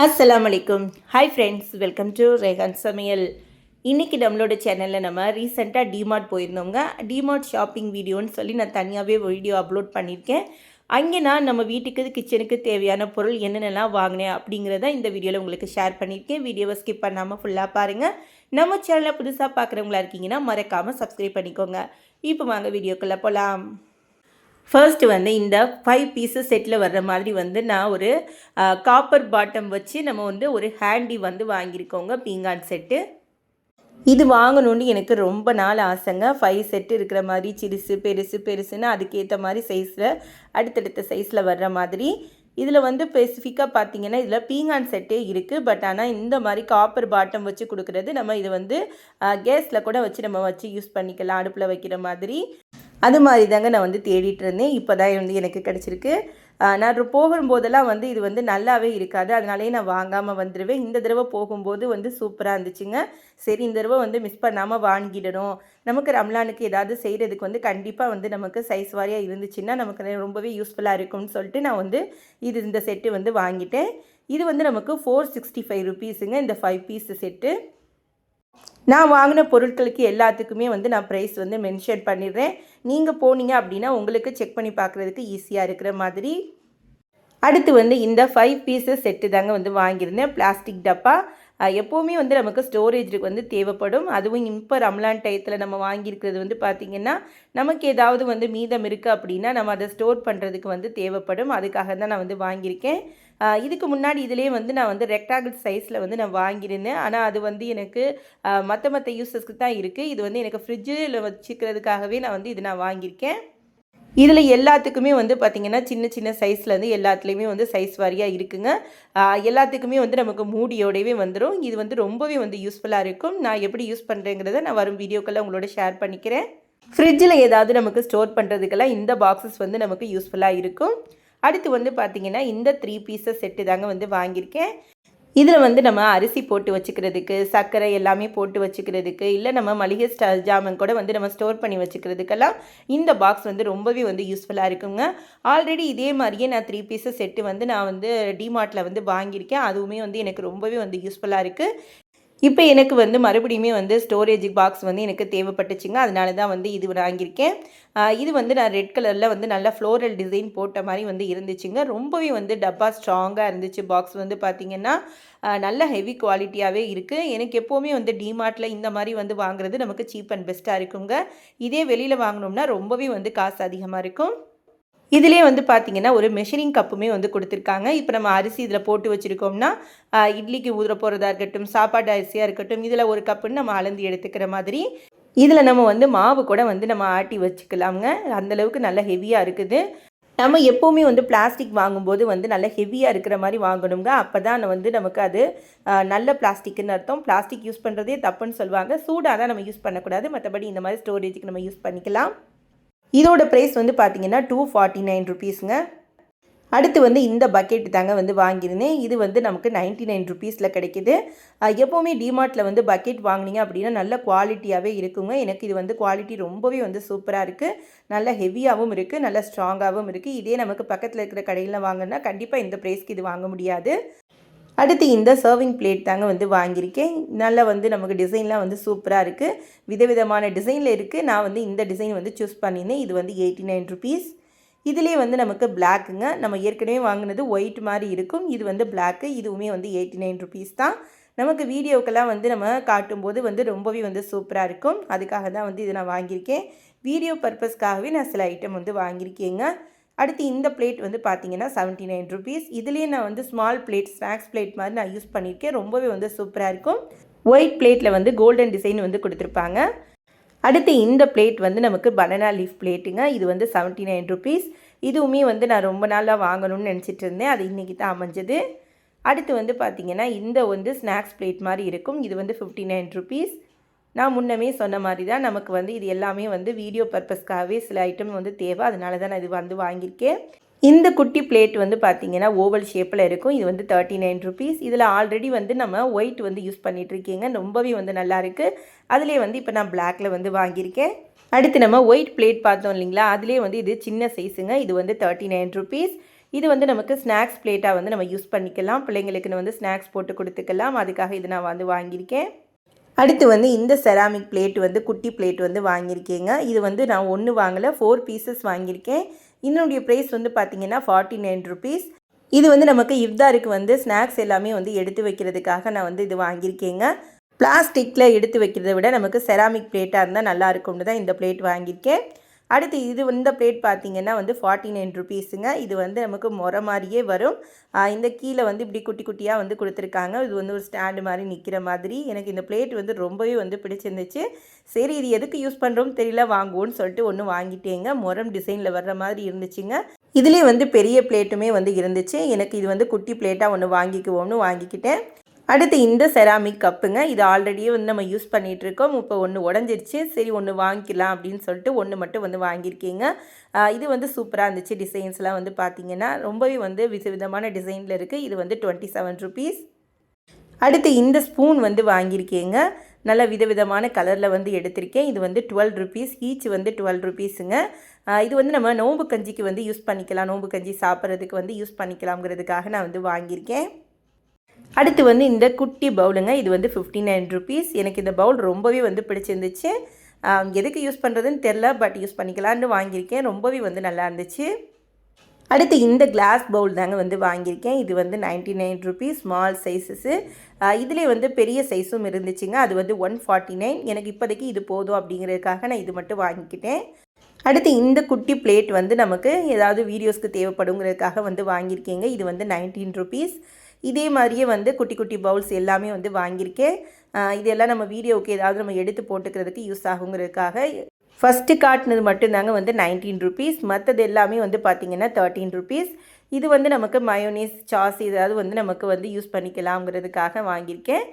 அஸ்ஸலாமு அலைக்கும். Hi friends, welcome to ரேகான் சமையல். இன்றைக்கி நம்மளோட சேனலில் நம்ம ரீசெண்டாக டிமார்ட் போயிருந்தோங்க. டிமார்ட் ஷாப்பிங் வீடியோன்னு சொல்லி நான் தனியாகவே வீடியோ அப்லோட் பண்ணியிருக்கேன். அங்கே நான் நம்ம வீட்டுக்கு கிச்சனுக்கு தேவையான பொருள் என்னென்னலாம் வாங்கினேன் அப்படிங்கிறத இந்த வீடியோவில் உங்களுக்கு ஷேர் பண்ணியிருக்கேன். வீடியோவை ஸ்கிப் பண்ணாமல் ஃபுல்லாக பாருங்கள். நம்ம சேனலை புதுசாக பார்க்குறவங்களா இருக்கீங்கன்னா மறக்காமல் சப்ஸ்கிரைப் பண்ணிக்கோங்க. இப்போ வாங்க வீடியோக்குள்ளே போகலாம். ஃபர்ஸ்ட்டு வந்து இந்த 5 பீஸஸ் செட்டில் வர்ற மாதிரி வந்து நான் ஒரு காப்பர் பாட்டம் வச்சு நம்ம வந்து ஒரு ஹேண்டி வந்து வாங்கியிருக்கோங்க பீங்கான் செட்டு. இது வாங்கணுன்னு எனக்கு ரொம்ப நாள் ஆசைங்க. 5 செட்டு இருக்கிற மாதிரி சிறுசு பெருசு பெருசுன்னு அதுக்கேற்ற மாதிரி சைஸில் அடுத்தடுத்த சைஸில் வர்ற மாதிரி. இதில் வந்து ஸ்பெசிஃபிக்காக பார்த்தீங்கன்னா இதில் பீங்கான் செட்டே இருக்குது. பட் ஆனால் இந்த மாதிரி காப்பர் பாட்டம் வச்சு கொடுக்குறது நம்ம இது வந்து கேஸில் கூட வச்சு நம்ம வச்சு யூஸ் பண்ணிக்கலாம், அடுப்பில் வைக்கிற மாதிரி. அது மாதிரி தாங்க நான் வந்து தேடிட்டு இருந்தேன். இப்போ தான் வந்து எனக்கு கிடச்சிருக்கு. நான் போகும்போதெல்லாம் வந்து இது வந்து நல்லாவே இருக்காது, அதனாலேயே நான் வாங்காமல் வந்துடுவேன். இந்த தடவை போகும்போது வந்து சூப்பராக இருந்துச்சுங்க. சரி, இந்த தடவை வந்து மிஸ் பண்ணாமல் வாங்கிடணும். நமக்கு ரம்லானுக்கு ஏதாவது செய்கிறதுக்கு வந்து கண்டிப்பாக வந்து நமக்கு சைஸ் வாரியாக இருந்துச்சுன்னா நமக்கு ரொம்பவே யூஸ்ஃபுல்லாக இருக்கும்னு சொல்லிட்டு நான் வந்து இந்த செட்டு வந்து வாங்கிட்டேன். இது வந்து நமக்கு 465 ருபீஸுங்க இந்த 5 பீஸ் செட்டு. நான் வாங்கின பொருட்களுக்கு எல்லாத்துக்குமே வந்து நான் ப்ரைஸ் வந்து மென்ஷன் பண்ணிடுறேன். நீங்கள் போனீங்க அப்படின்னா உங்களுக்கு செக் பண்ணி பார்க்குறதுக்கு ஈஸியாக இருக்கிற மாதிரி. அடுத்து வந்து இந்த 5 பீஸஸ் செட்டு தாங்க வந்து வாங்கியிருந்தேன். பிளாஸ்டிக் டப்பா எப்போவுமே வந்து நமக்கு ஸ்டோரேஜுக்கு வந்து தேவைப்படும். அதுவும் இப்போ ரம்லான் டயத்தில் நம்ம வாங்கியிருக்கிறது வந்து பார்த்திங்கன்னா நமக்கு ஏதாவது வந்து மீதம் இருக்குது அப்படின்னா நம்ம அதை ஸ்டோர் பண்ணுறதுக்கு வந்து தேவைப்படும். அதுக்காக தான் நான் வந்து வாங்கியிருக்கேன். இதுக்கு முன்னாடி இதிலே வந்து நான் வந்து ரெக்டாங்கிள் சைஸில் வந்து நான் வாங்கியிருந்தேன். ஆனால் அது வந்து எனக்கு மற்ற யூஸஸ்க்கு தான் இருக்குது. இது வந்து எனக்கு ஃப்ரிட்ஜில் வச்சுக்கிறதுக்காகவே நான் வந்து இது நான் வாங்கியிருக்கேன். இதில் எல்லாத்துக்குமே வந்து பார்த்திங்கன்னா சின்ன சின்ன சைஸ்லேருந்து எல்லாத்துலேயுமே வந்து சைஸ் வாரியாக இருக்குங்க. எல்லாத்துக்குமே வந்து நமக்கு மூடியோடவே வந்துடும். இது வந்து ரொம்பவே வந்து யூஸ்ஃபுல்லாக இருக்கும். நான் எப்படி யூஸ் பண்ணுறேங்கிறத நான் வரும் வீடியோக்களில் உங்களோட ஷேர் பண்ணிக்கிறேன். ஃப்ரிட்ஜில் ஏதாவது நமக்கு ஸ்டோர் பண்ணுறதுக்கெல்லாம் இந்த பாக்ஸஸ் வந்து நமக்கு யூஸ்ஃபுல்லாக இருக்கும். அடுத்து வந்து பார்த்திங்கன்னா இந்த 3 பீஸஸ் செட்டு தாங்க வந்து வாங்கியிருக்கேன். இதில் வந்து நம்ம அரிசி போட்டு வச்சுக்கிறதுக்கு, சர்க்கரை எல்லாமே போட்டு வச்சுக்கிறதுக்கு, இல்லை நம்ம மளிகை ஜாமான் கூட வந்து நம்ம ஸ்டோர் பண்ணி வச்சுக்கிறதுக்கெல்லாம் இந்த பாக்ஸ் வந்து ரொம்பவே வந்து யூஸ்ஃபுல்லாக இருக்குங்க. ஆல்ரெடி இதே மாதிரியே நான் 3 பீஸஸ் செட்டு வந்து நான் வந்து டிமார்ட்டில் வந்து வாங்கியிருக்கேன். அதுவுமே வந்து எனக்கு ரொம்பவே வந்து யூஸ்ஃபுல்லாக இருக்குது. இப்போ எனக்கு வந்து மறுபடியுமே வந்து ஸ்டோரேஜ் பாக்ஸ் வந்து எனக்கு தேவைப்பட்டுச்சுங்க. அதனால தான் வந்து இது வாங்கியிருக்கேன். இது வந்து நான் ரெட் கலரில் வந்து நல்லா ஃப்ளோரல் டிசைன் போட்ட மாதிரி வந்து இருந்துச்சுங்க. ரொம்பவே வந்து டப்பா ஸ்ட்ராங்காக இருந்துச்சு. பாக்ஸ் வந்து பார்த்திங்கன்னா நல்ல ஹெவி குவாலிட்டியாகவே இருக்குது. எனக்கு எப்போவுமே வந்து டிமார்ட்டில் இந்த மாதிரி வந்து வாங்குறது நமக்கு சீப் அண்ட் பெஸ்ட்டாக இருக்குங்க. இதே வெளியில் வாங்கினோம்னா ரொம்பவே வந்து காசு அதிகமாக இருக்கும். இதிலே வந்து பார்த்திங்கன்னா ஒரு மெஷரிங் கப்புமே வந்து கொடுத்துருக்காங்க. இப்போ நம்ம அரிசி இதில் போட்டு வச்சுருக்கோம்னா இட்லிக்கு ஊற போகிறதா இருக்கட்டும், சாப்பாடு அரிசியாக இருக்கட்டும், இதில் ஒரு கப்புன்னு நம்ம அளந்து எடுத்துக்கிற மாதிரி. இதில் நம்ம வந்து மாவு கூட வந்து நம்ம ஆட்டி வச்சுக்கலாங்க. அந்தளவுக்கு நல்ல ஹெவியாக இருக்குது. நம்ம எப்போவுமே வந்து பிளாஸ்டிக் வாங்கும்போது வந்து நல்ல ஹெவியாக இருக்கிற மாதிரி வாங்கணுங்க. அப்போ தான் வந்து நமக்கு அது நல்ல பிளாஸ்டிக்குன்னு அர்த்தம். பிளாஸ்டிக் யூஸ் பண்ணுறதே தப்புன்னு சொல்லுவாங்க. சூடாக தான் நம்ம யூஸ் பண்ணக்கூடாது. மற்றபடி இந்த மாதிரி ஸ்டோரேஜுக்கு நம்ம யூஸ் பண்ணிக்கலாம். இதோட ப்ரைஸ் வந்து பார்த்திங்கன்னா 249 ருபீஸுங்க. அடுத்து வந்து இந்த பக்கெட் தாங்க வந்து வாங்கியிருந்தேன். இது வந்து நமக்கு 99 ருபீஸில் கிடைக்கிது. எப்போவுமே டிமார்ட்டில் வந்து பக்கெட் வாங்கினீங்க அப்படின்னா நல்ல குவாலிட்டியாகவே இருக்குங்க. எனக்கு இது வந்து குவாலிட்டி ரொம்பவே வந்து சூப்பராக இருக்குது. நல்ல ஹெவியாகவும் இருக்குது, நல்ல ஸ்ட்ராங்காகவும் இருக்குது. இதே நமக்கு பக்கத்தில் இருக்கிற கடையில் வாங்கினா கண்டிப்பாக இந்த ப்ரைஸ்க்கு இது வாங்க முடியாது. அடுத்து இந்த சர்விங் பிளேட் தாங்க வந்து வாங்கியிருக்கேன். நல்லா வந்து நமக்கு டிசைன்லாம் வந்து சூப்பராக இருக்குது. விதவிதமான டிசைனில் இருக்குது. நான் வந்து இந்த டிசைன் வந்து சூஸ் பண்ணியிருந்தேன். இது வந்து 89 ருபீஸ். இதிலே வந்து நமக்கு பிளாக்குங்க. நம்ம ஏற்கனவே வாங்கினது ஒயிட் மாதிரி இருக்கும். இது வந்து பிளாக்கு. இதுவுமே வந்து 89 ருபீஸ் தான். நமக்கு வீடியோக்கெல்லாம் வந்து நம்ம காட்டும்போது வந்து ரொம்பவே வந்து சூப்பராக இருக்கும். அதுக்காக தான் வந்து இதை நான் வாங்கியிருக்கேன். வீடியோ பர்பஸ்க்காகவே நான் சில ஐட்டம் வந்து வாங்கியிருக்கேங்க. அடுத்து இந்த பிளேட் வந்து பார்த்திங்கன்னா 79 ருபீஸ். இதுலேயே நான் வந்து ஸ்மால் பிளேட், ஸ்நாக்ஸ் பிளேட் மாதிரி நான் யூஸ் பண்ணியிருக்கேன். ரொம்பவே வந்து சூப்பராக இருக்கும். ஒயிட் பிளேட்டில் வந்து கோல்டன் டிசைன் வந்து கொடுத்துருப்பாங்க. அடுத்து இந்த பிளேட் வந்து நமக்கு பனானா லீஃப் பிளேட்டுங்க. இது வந்து 79 ருபீஸ். இதுவுமே வந்து நான் ரொம்ப நாளாக வாங்கணும்னு நினச்சிட்டு இருந்தேன். அது இன்றைக்கி தான் அமைஞ்சது. அடுத்து வந்து பார்த்திங்கன்னா இந்த வந்து ஸ்நாக்ஸ் பிளேட் மாதிரி இருக்கும். இது வந்து 59 ருபீஸ். நான் முன்னமே சொன்ன மாதிரி தான் நமக்கு வந்து இது எல்லாமே வந்து வீடியோ பர்பஸ்க்காகவே சில ஐட்டம் வந்து தேவை. அதனால தான் நான் இது வந்து வாங்கியிருக்கேன். இந்த குட்டி பிளேட் வந்து பார்த்திங்கன்னா ஓவல் ஷேப்பில் இருக்கும். இது வந்து 39 ருபீஸ். இதில் ஆல்ரெடி வந்து நம்ம ஒயிட் வந்து யூஸ் பண்ணிகிட்ருக்கீங்க. ரொம்பவே வந்து நல்லாயிருக்கு. அதிலே வந்து இப்போ நான் பிளாக்கில் வந்து வாங்கியிருக்கேன். அடுத்து நம்ம ஒயிட் பிளேட் பார்த்தோம் இல்லைங்களா, அதிலே வந்து இது சின்ன சைஸுங்க. இது வந்து 39 ருபீஸ். இது வந்து நமக்கு ஸ்நாக்ஸ் பிளேட்டாக வந்து நம்ம யூஸ் பண்ணிக்கலாம். பிள்ளைங்களுக்குன்னு வந்து ஸ்நாக்ஸ் போட்டு கொடுத்துக்கலாம். அதுக்காக இது நான் வந்து வாங்கியிருக்கேன். அடுத்து வந்து இந்த செராமிக் பிளேட் வந்து குட்டி பிளேட் வந்து வாங்கியிருக்கேங்க. இது வந்து நான் 1 வாங்கலை, 4 பீசஸ் வாங்கியிருக்கேன். இதனுடைய ப்ரைஸ் வந்து பார்த்திங்கன்னா 49 ருபீஸ். இது வந்து நமக்கு இஃப்தாருக்கு வந்து ஸ்நாக்ஸ் எல்லாமே வந்து எடுத்து வைக்கிறதுக்காக நான் வந்து இது வாங்கியிருக்கேங்க. பிளாஸ்டிக்கில் எடுத்து வைக்கிறத விட நமக்கு செராமிக் பிளேட்டாக இருந்தால் நல்லா இருக்கும்னு தான் இந்த பிளேட் வாங்கியிருக்கேன். அடுத்து இந்த பிளேட் பார்த்திங்கன்னா வந்து 49 ருபீஸுங்க. இது வந்து நமக்கு முறை மாதிரியே வரும். இந்த கீழே வந்து இப்படி குட்டி குட்டியாக வந்து கொடுத்துருக்காங்க. இது வந்து ஒரு ஸ்டாண்டு மாதிரி நிற்கிற மாதிரி. எனக்கு இந்த பிளேட் வந்து ரொம்பவே வந்து பிடிச்சிருந்துச்சு. சரி, இது எதுக்கு யூஸ் பண்ணுறோம்னு தெரியல, வாங்குவோன்னு சொல்லிட்டு ஒன்று வாங்கிட்டேங்க. முறம் டிசைனில் வர்ற மாதிரி இருந்துச்சுங்க. இதுலேயே வந்து பெரிய பிளேட்டுமே வந்து இருந்துச்சு. எனக்கு இது வந்து குட்டி பிளேட்டாக ஒன்று வாங்கிக்குவோம்னு வாங்கிக்கிட்டேன். அடுத்து இந்த செராமிக் கப்புங்க. இது ஆல்ரெடியே வந்து நம்ம யூஸ் பண்ணிகிட்ருக்கோம். இப்போ ஒன்று உடஞ்சிருச்சு. சரி, ஒன்று வாங்கிக்கலாம் அப்படின்னு சொல்லிட்டு ஒன்று மட்டும் வந்து வாங்கியிருக்கீங்க. இது வந்து சூப்பராக இருந்துச்சு. டிசைன்ஸ்லாம் வந்து பார்த்திங்கன்னா ரொம்பவே வந்து விதவிதமான டிசைனில் இருக்குது. இது வந்து 27 ருபீஸ். அடுத்து இந்த ஸ்பூன் வந்து வாங்கியிருக்கேங்க. நல்ல விதவிதமான கலரில் வந்து எடுத்திருக்கேன். இது வந்து 12 ருபீஸ். ஈச் வந்து 12 ருபீஸுங்க. இது வந்து நம்ம நோம்பு கஞ்சிக்கு வந்து யூஸ் பண்ணிக்கலாம். நோம்பு கஞ்சி சாப்பிட்றதுக்கு வந்து யூஸ் பண்ணிக்கலாம்ங்கிறதுக்காக நான் வந்து வாங்கியிருக்கேன். அடுத்து வந்து இந்த குட்டி பவுலுங்க. இது வந்து 59 ருபீஸ். எனக்கு இந்த பவுல் ரொம்பவே வந்து பிடிச்சிருந்துச்சு. எதுக்கு யூஸ் பண்ணுறதுன்னு தெரில, பட் யூஸ் பண்ணிக்கலான்னு வாங்கியிருக்கேன். ரொம்பவே வந்து நல்லா இருந்துச்சு. அடுத்து இந்த கிளாஸ் பவுல் தாங்க வந்து வாங்கியிருக்கேன். இது வந்து 99 ருபீஸ், ஸ்மால் சைஸஸு. இதிலே வந்து பெரிய சைஸும் இருந்துச்சுங்க. அது வந்து 149. எனக்கு இப்போதைக்கு இது போதும் அப்படிங்கிறதுக்காக நான் இது மட்டும் வாங்கிக்கிட்டேன். அடுத்து இந்த குட்டி பிளேட் வந்து நமக்கு ஏதாவது வீடியோஸ்க்கு தேவைப்படுங்கிறதுக்காக வந்து வாங்கியிருக்கேங்க. இது வந்து 19 ருபீஸ். இதே மாதிரியே வந்து குட்டி குட்டி பவுல்ஸ் எல்லாமே வந்து வாங்கியிருக்கேன். இதெல்லாம் நம்ம வீடியோவுக்கு ஏதாவது நம்ம எடுத்து போட்டுக்கிறதுக்கு யூஸ் ஆகுங்கிறதுக்காக. ஃபஸ்ட்டு காட்டினது மட்டும்தாங்க வந்து 19 ருபீஸ். மற்றது எல்லாமே வந்து பார்த்திங்கன்னா 13 ருபீஸ். இது வந்து நமக்கு மயோனீஸ், சாஸ் ஏதாவது வந்து நமக்கு வந்து யூஸ் பண்ணிக்கலாம்ங்கிறதுக்காக வாங்கியிருக்கேன்.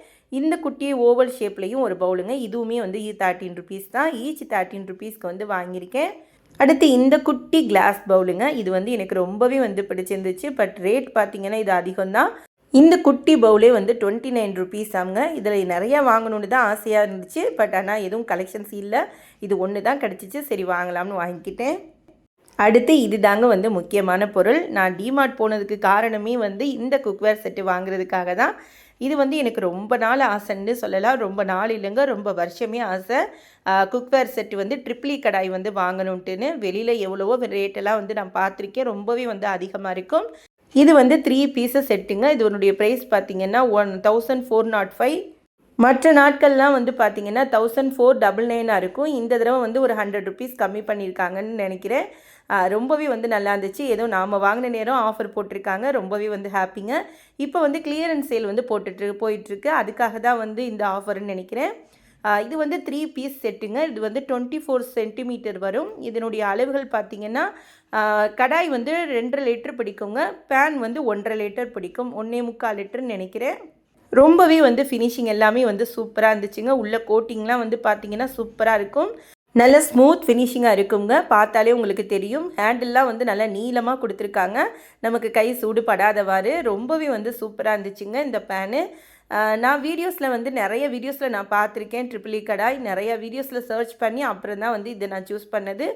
இந்த குட்டி ஓவல் ஷேப்லேயும் ஒரு பவுலுங்க. இதுவுமே வந்து 13 ருபீஸ் தான். ஈச் 13 ருபீஸ்க்கு வந்து வாங்கியிருக்கேன். அடுத்து இந்த குட்டி கிளாஸ் பவுலுங்க. இது வந்து எனக்கு ரொம்பவே வந்து பிடிச்சிருந்துச்சு. பட் ரேட் பார்த்திங்கன்னா இது அதிகம்தான். இந்த குட்டி பவுலே வந்து 29 ருபீஸ் ஆகுங்க. இதில் நிறையா வாங்கணுன்னு தான் ஆசையாக இருந்துச்சு. பட் ஆனால் எதுவும் கலெக்ஷன்ஸ் இல்லை. இது ஒன்று தான் கிடச்சிச்சு. சரி, வாங்கலாம்னு வாங்கிக்கிட்டேன். அடுத்து இது தாங்க வந்து முக்கியமான பொருள். நான் டிமார்ட் போனதுக்கு காரணமே வந்து இந்த குக்வேர் செட்டு வாங்குறதுக்காக தான். இது வந்து எனக்கு ரொம்ப நாள் ஆசைன்னு சொல்லலாம். ரொம்ப நாள் இல்லைங்க, ரொம்ப வருஷமே ஆசை. குக்வேர் செட்டு வந்து ட்ரிப்ளி கடாய் வந்து வாங்கணுன்ட்டுன்னு. வெளியில் எவ்வளவோ ரேட்டெல்லாம் வந்து நான் பார்த்துருக்கேன். ரொம்பவே வந்து அதிகமாக இருக்கும். இது வந்து 3 பீஸஸ் செட்டுங்க. இதனுடைய ப்ரைஸ் பார்த்திங்கன்னா 1405. மற்ற நாட்கள்லாம் வந்து பார்த்திங்கன்னா 1499 இருக்கும். இந்த தடவை வந்து ஒரு 100 ருபீஸ் கம்மி பண்ணியிருக்காங்கன்னு நினைக்கிறேன். ரொம்பவே வந்து நல்லா இருந்துச்சு. ஏதோ நாம் வாங்கின நேரம் ஆஃபர் போட்டிருக்காங்க. ரொம்பவே வந்து ஹாப்பிங்க. இப்போ வந்து கிளியரன்ஸ் சேல் வந்து போயிட்டுருக்கு. அதுக்காக தான் வந்து இந்த ஆஃபர்னு நினைக்கிறேன். இது வந்து 3 பீஸ் செட்டுங்க. இது வந்து 24 சென்டிமீட்டர் வரும். இதனுடைய அளவுகள் பார்த்திங்கன்னா கடாய் வந்து 2.5 லிட்டர் பிடிக்குங்க. பேன் வந்து 1.5 லிட்டர் பிடிக்கும். 1.25 லிட்டர்னு நினைக்கிறேன். ரொம்பவே வந்து ஃபினிஷிங் எல்லாமே வந்து சூப்பராக இருந்துச்சுங்க. உள்ள கோட்டிங்லாம் வந்து பார்த்திங்கன்னா சூப்பராக இருக்கும். நல்ல ஸ்மூத் ஃபினிஷிங்காக இருக்குங்க. பார்த்தாலே உங்களுக்கு தெரியும். ஹேண்டில்லாம் வந்து நல்லா நீளமாக கொடுத்துருக்காங்க. நமக்கு கை சூடு படாதவாறு ரொம்பவே வந்து சூப்பராக இருந்துச்சுங்க இந்த பேனு. நான் வீடியோஸில் வந்து நிறைய வீடியோஸில் நான் பார்த்துருக்கேன் ட்ரிபிள் இ கடாய். நிறைய வீடியோஸில் சர்ச் பண்ணி அப்புறம் தான் வந்து இதை நான் சூஸ் பண்ணது.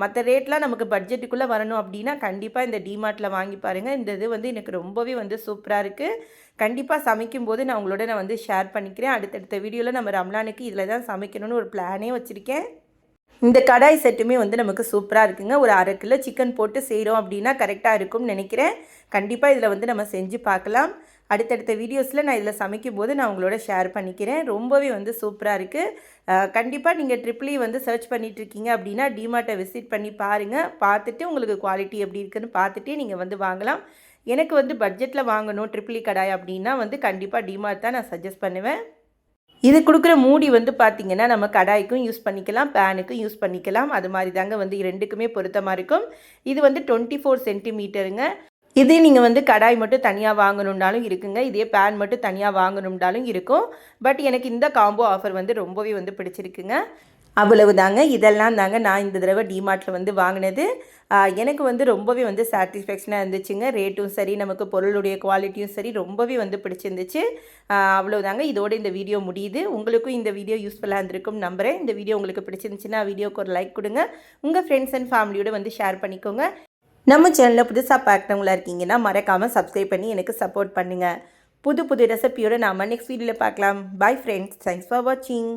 மற்ற ரேட்லாம் நமக்கு பட்ஜெட்டுக்குள்ளே வரணும் அப்படின்னா கண்டிப்பாக இந்த டிமார்ட்டில் வாங்கி பாருங்கள். இந்த இது வந்து எனக்கு ரொம்பவே வந்து சூப்பராக இருக்குது. கண்டிப்பாக சமைக்கும்போது நான் உங்களோட வந்து ஷேர் பண்ணிக்கிறேன். அடுத்தடுத்த வீடியோவில் நம்ம ரம்லானுக்கு இதில் தான் சமைக்கணும்னு ஒரு பிளானே வச்சுருக்கேன். இந்த கடாய் செட்டுமே வந்து நமக்கு சூப்பராக இருக்குங்க. ஒரு 1/2 கிலோ சிக்கன் போட்டு செய்கிறோம் அப்படின்னா கரெக்டாக இருக்கும்னு நினைக்கிறேன். கண்டிப்பாக இதில் வந்து நம்ம செஞ்சு பார்க்கலாம். அடுத்தடுத்த வீடியோஸில் நான் இதில் சமைக்கும் போது நான் உங்களோட ஷேர் பண்ணிக்கிறேன். ரொம்பவே வந்து சூப்பராக இருக்குது. கண்டிப்பாக நீங்கள் ட்ரிப்ளி வந்து சர்ச் பண்ணிகிட்ருக்கீங்க அப்படின்னா டிமார்ட்டை விசிட் பண்ணி பாருங்கள். பார்த்துட்டு உங்களுக்கு குவாலிட்டி எப்படி இருக்குதுன்னு பார்த்துட்டு நீங்கள் வந்து வாங்கலாம். எனக்கு வந்து பட்ஜெட்டில் வாங்கணும் ட்ரிப்ளி கடாய் அப்படின்னா வந்து கண்டிப்பாக டிமார்ட் தான் நான் சஜஸ்ட் பண்ணுவேன். இது கொடுக்குற மூடி வந்து பார்த்திங்கன்னா நம்ம கடாய்க்கும் யூஸ் பண்ணிக்கலாம், பேனுக்கும் யூஸ் பண்ணிக்கலாம். அது மாதிரி தாங்க வந்து ரெண்டுக்குமே பொருத்தமாக இருக்கும். இது வந்து 24 சென்டிமீட்டருங்க. இதே நீங்கள் வந்து கடாய் மட்டும் தனியாக வாங்கணுன்னாலும் இருக்குங்க. இதே பேன் மட்டும் தனியாக வாங்கணுன்னாலும் இருக்கும். பட் எனக்கு இந்த காம்போ ஆஃபர் வந்து ரொம்பவே வந்து பிடிச்சிருக்குங்க. அவ்வளவு தாங்க. இதெல்லாம் தாங்க நான் இந்த தடவை டிமார்ட்டில் வந்து வாங்கினது. எனக்கு வந்து ரொம்பவே வந்து சாட்டிஸ்ஃபேக்ஷனாக இருந்துச்சுங்க. ரேட்டும் சரி, நமக்கு பொருளுடைய குவாலிட்டியும் சரி ரொம்பவே வந்து பிடிச்சிருந்துச்சு. அவ்வளோதாங்க. இதோடு இந்த வீடியோ முடியுது. உங்களுக்கும் இந்த வீடியோ யூஸ்ஃபுல்லாக இருந்திருக்கும் நம்புகிறேன். இந்த வீடியோ உங்களுக்கு பிடிச்சிருந்துச்சுன்னா வீடியோக்கு ஒரு லைக் கொடுங்க. உங்கள் ஃப்ரெண்ட்ஸ் அண்ட் ஃபேமிலியோடு வந்து ஷேர் பண்ணிக்கோங்க. நம்ம சேனலில் புதுசாக பார்க்குறவங்களா இருக்கீங்கன்னா மறக்காமல் சப்ஸ்கிரைப் பண்ணி எனக்கு சப்போர்ட் பண்ணுங்கள். புது புது ரெசிபியோடு நாம் நெக்ஸ்ட் வீடியோவில் பார்க்கலாம். பாய் ஃப்ரெண்ட்ஸ், தேங்க்ஸ் ஃபார் வாட்சிங்.